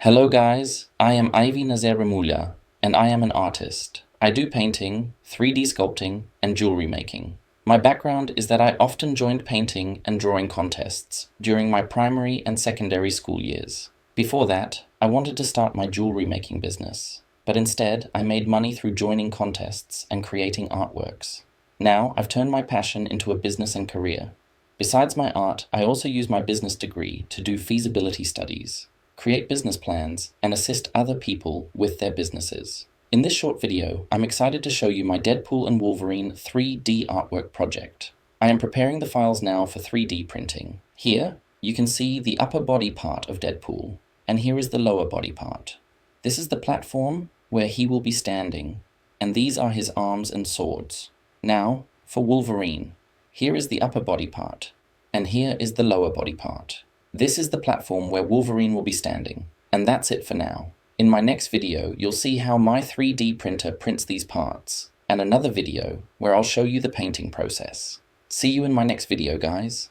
Hello guys, I am Aivi Nazaire Remulla, and I am an artist. I do painting, 3D sculpting, and jewelry making. My background is that I often joined painting and drawing contests during my primary and secondary school years. Before that, I wanted to start my jewelry making business, but instead I made money through joining contests and creating artworks. Now I've turned my passion into a business and career. Besides my art, I also use my business degree to do feasibility studies, create business plans, and assist other people with their businesses. In this short video, I'm excited to show you my Deadpool and Wolverine 3D artwork project. I am preparing the files now for 3D printing. Here, you can see the upper body part of Deadpool, and here is the lower body part. This is the platform where he will be standing, and these are his arms and swords. Now, for Wolverine. Here is the upper body part, and here is the lower body part. This is the platform where Wolverine will be standing, and that's it for now. In my next video, you'll see how my 3D printer prints these parts, and another video where I'll show you the painting process. See you in my next video, guys.